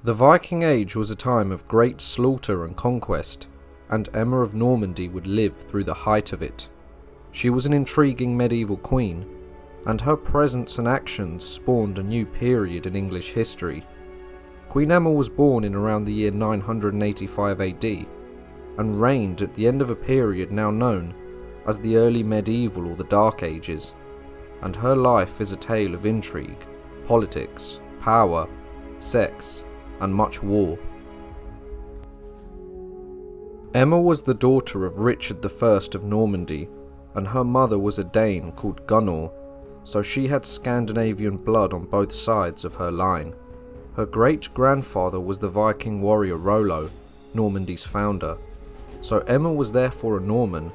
The Viking Age was a time of great slaughter and conquest, and Emma of Normandy would live through the height of it. She was an intriguing medieval queen, and her presence and actions spawned a new period in English history. Queen Emma was born in around the year 985 AD, and reigned at the end of a period now known as the early medieval or the Dark Ages, and her life is a tale of intrigue, politics, power, sex, and much war. Emma was the daughter of Richard I of Normandy, and her mother was a Dane called Gunnar, so she had Scandinavian blood on both sides of her line. Her great-grandfather was the Viking warrior Rollo, Normandy's founder, so Emma was therefore a Norman,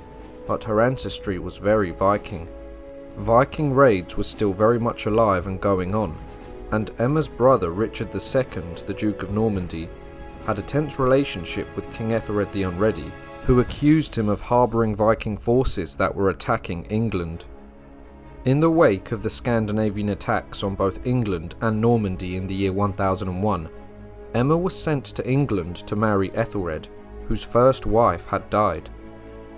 but her ancestry was very Viking. Viking raids were still very much alive and going on, and Emma's brother Richard II, the Duke of Normandy, had a tense relationship with King Ethelred the Unready, who accused him of harbouring Viking forces that were attacking England. In the wake of the Scandinavian attacks on both England and Normandy in the year 1001, Emma was sent to England to marry Ethelred, whose first wife had died.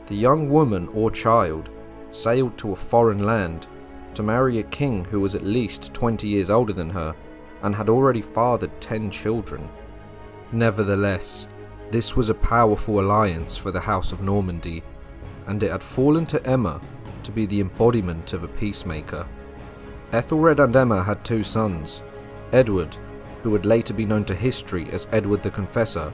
The young woman or child sailed to a foreign land to marry a king who was at least 20 years older than her and had already fathered 10 children. Nevertheless, this was a powerful alliance for the House of Normandy, and it had fallen to Emma to be the embodiment of a peacemaker. Ethelred and Emma had 2 sons, Edward, who would later be known to history as Edward the Confessor,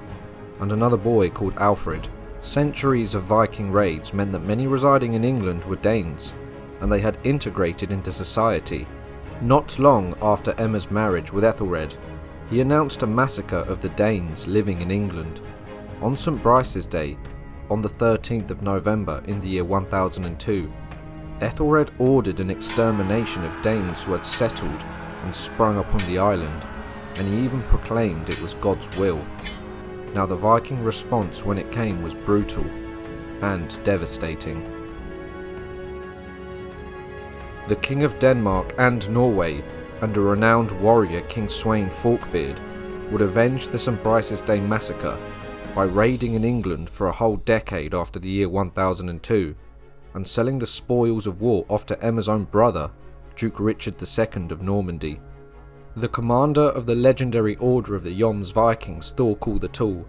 and another boy called Alfred. Centuries of Viking raids meant that many residing in England were Danes, and they had integrated into society. Not long after Emma's marriage with Ethelred, he announced a massacre of the Danes living in England. On St. Brice's Day, on the 13th of November in the year 1002, Ethelred ordered an extermination of Danes who had settled and sprung up on the island, and he even proclaimed it was God's will. Now the Viking response when it came was brutal and devastating. The King of Denmark and Norway, and a renowned warrior, King Sweyn Forkbeard, would avenge the St. Brice's Day massacre by raiding in England for a whole decade after the year 1002 and selling the spoils of war off to Emma's own brother, Duke Richard II of Normandy. The commander of the legendary order of the Jomsvikings, Thorkel the Tall,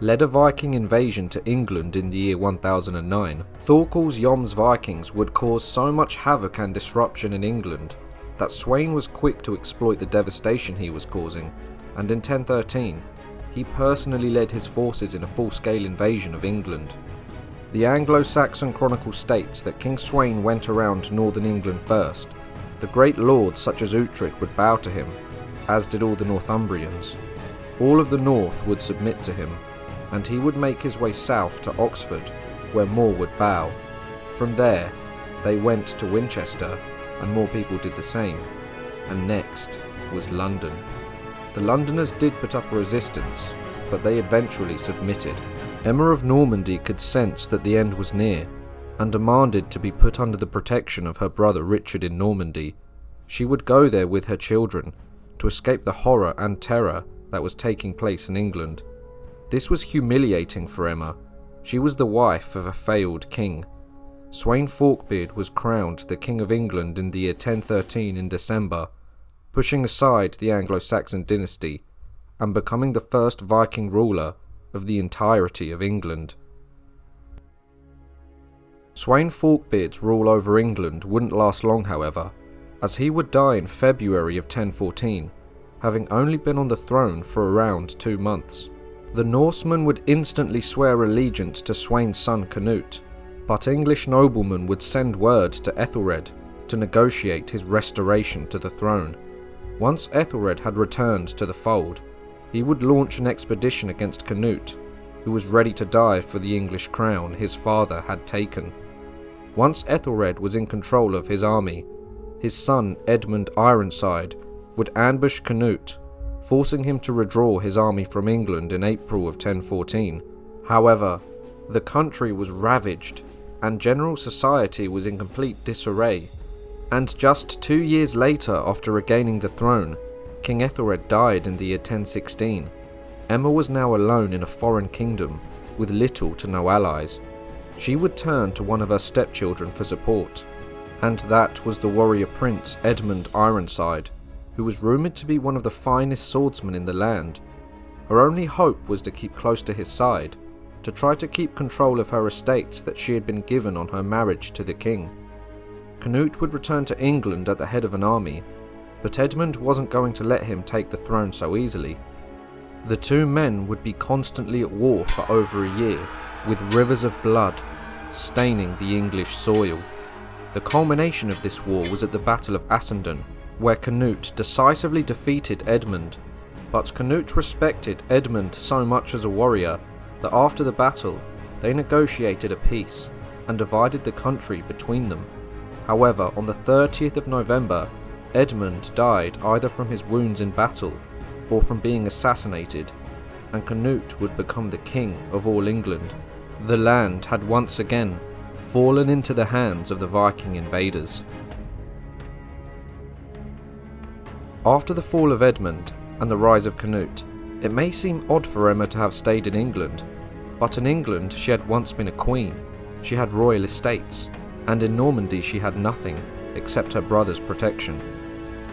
led a Viking invasion to England in the year 1009. Thorkel's Jomsvikings would cause so much havoc and disruption in England that Sweyn was quick to exploit the devastation he was causing, and in 1013, he personally led his forces in a full-scale invasion of England. The Anglo-Saxon Chronicle states that King Sweyn went around northern England first. The great lords such as Uhtred would bow to him, as did all the Northumbrians. All of the north would submit to him, and he would make his way south to Oxford, where more would bow. From there, they went to Winchester, and more people did the same. And next was London. The Londoners did put up a resistance, but they eventually submitted. Emma of Normandy could sense that the end was near, and demanded to be put under the protection of her brother Richard in Normandy. She would go there with her children to escape the horror and terror that was taking place in England. This was humiliating for Emma. She was the wife of a failed king. Sweyn Forkbeard was crowned the King of England in the year 1013 in December, pushing aside the Anglo-Saxon dynasty and becoming the first Viking ruler of the entirety of England. Sweyn Forkbeard's rule over England wouldn't last long, however, as he would die in February of 1014, having only been on the throne for around 2 months. The Norsemen would instantly swear allegiance to Sweyn's son Cnut, but English noblemen would send word to Ethelred to negotiate his restoration to the throne. Once Ethelred had returned to the fold, he would launch an expedition against Cnut, who was ready to die for the English crown his father had taken. Once Ethelred was in control of his army, his son Edmund Ironside would ambush Cnut, forcing him to withdraw his army from England in April of 1014. However, the country was ravaged and general society was in complete disarray, and just 2 years later after regaining the throne, King Ethelred died in the year 1016, Emma was now alone in a foreign kingdom with little to no allies. She would turn to one of her stepchildren for support, and that was the warrior prince Edmund Ironside, who was rumoured to be one of the finest swordsmen in the land. Her only hope was to keep close to his side, to try to keep control of her estates that she had been given on her marriage to the king. Cnut would return to England at the head of an army, but Edmund wasn't going to let him take the throne so easily. The two men would be constantly at war for over a year, with rivers of blood staining the English soil. The culmination of this war was at the Battle of Assendon, where Cnut decisively defeated Edmund, but Cnut respected Edmund so much as a warrior that after the battle they negotiated a peace and divided the country between them. However, on the 30th of November, Edmund died either from his wounds in battle or from being assassinated, and Cnut would become the king of all England. The land had once again fallen into the hands of the Viking invaders. After the fall of Edmund and the rise of Cnut, it may seem odd for Emma to have stayed in England, but in England she had once been a queen, she had royal estates, and in Normandy she had nothing except her brother's protection.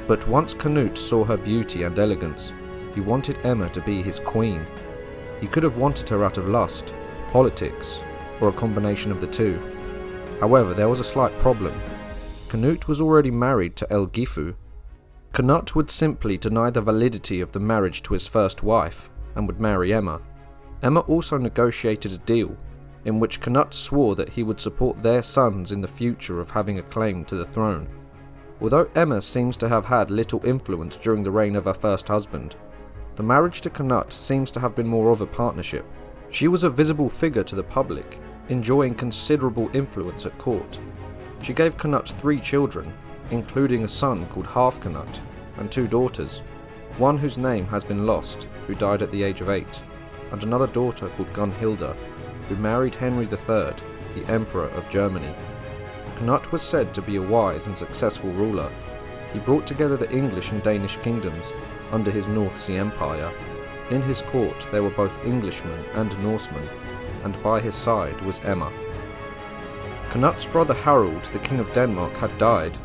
But once Cnut saw her beauty and elegance, he wanted Emma to be his queen. He could have wanted her out of lust, politics, or a combination of the two. However, there was a slight problem. Cnut was already married to Elgifu. Cnut would simply deny the validity of the marriage to his first wife, and would marry Emma. Emma also negotiated a deal, in which Cnut swore that he would support their sons in the future of having a claim to the throne. Although Emma seems to have had little influence during the reign of her first husband, the marriage to Cnut seems to have been more of a partnership. She was a visible figure to the public, enjoying considerable influence at court. She gave Cnut 3 children, including a son called Savfk and 2 daughters, one whose name has been lost, who died at the age of 8, and another daughter called Gunhilda, who married Henry III, the Emperor of Germany. Cnut was said to be a wise and successful ruler. He brought together the English and Danish kingdoms under his North Sea Empire. In his court there were both Englishmen and Norsemen, and by his side was Emma. Cnut's brother Harold, the King of Denmark, had died,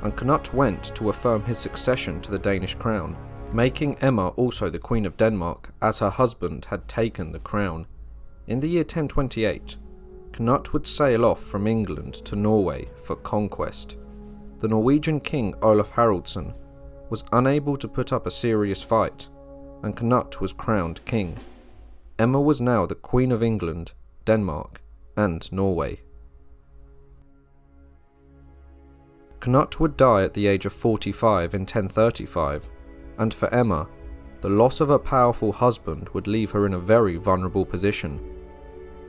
and Cnut went to affirm his succession to the Danish crown, making Emma also the Queen of Denmark, as her husband had taken the crown. In the year 1028, Cnut would sail off from England to Norway for conquest. The Norwegian king Olaf Haraldsson was unable to put up a serious fight, and Cnut was crowned king. Emma was now the Queen of England, Denmark, and Norway. Cnut would die at the age of 45 in 1035, and for Emma, the loss of her powerful husband would leave her in a very vulnerable position.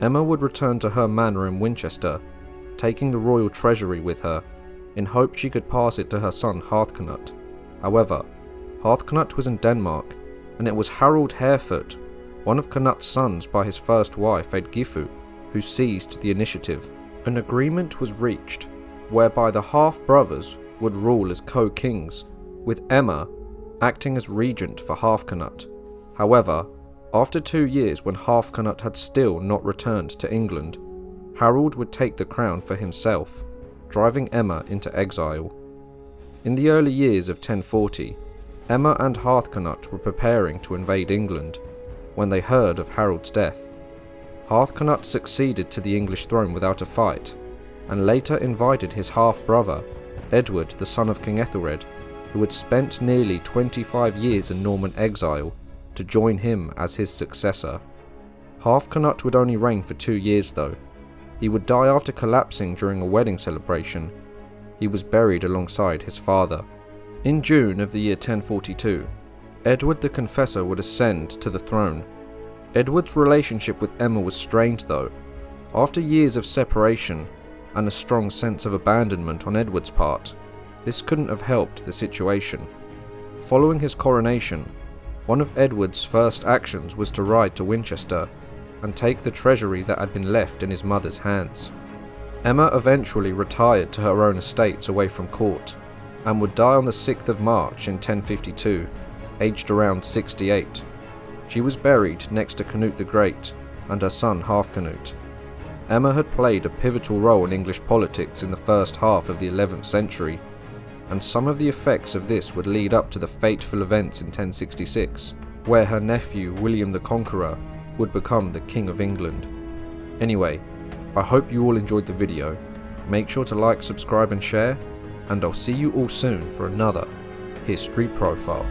Emma would return to her manor in Winchester, taking the royal treasury with her, in hope she could pass it to her son Harthcnut. However, Harthcnut was in Denmark, and it was Harold Harefoot, one of Cnut's sons by his first wife Eadgifu, who seized the initiative. An agreement was reached, whereby the half-brothers would rule as co-kings, with Emma acting as regent for Harthcnut. However, after 2 years when Harthcnut had still not returned to England, Harold would take the crown for himself, driving Emma into exile. In the early years of 1040, Emma and Harthcnut were preparing to invade England when they heard of Harold's death. Harthcnut succeeded to the English throne without a fight, and later invited his half-brother, Edward the son of King Ethelred, who had spent nearly 25 years in Norman exile, to join him as his successor. Harthcnut would only reign for 2 years though. He would die after collapsing during a wedding celebration. He was buried alongside his father. In June of the year 1042, Edward the Confessor would ascend to the throne. Edward's relationship with Emma was strained though. After years of separation and a strong sense of abandonment on Edward's part, this couldn't have helped the situation. Following his coronation, one of Edward's first actions was to ride to Winchester and take the treasury that had been left in his mother's hands. Emma eventually retired to her own estates away from court, and would die on the 6th of March in 1052, aged around 68. She was buried next to Cnut the Great and her son Half-Cnut. Emma had played a pivotal role in English politics in the first half of the 11th century, and some of the effects of this would lead up to the fateful events in 1066, where her nephew William the Conqueror would become the King of England. Anyway, I hope you all enjoyed the video. Make sure to like, subscribe and share, and I'll see you all soon for another History Profile.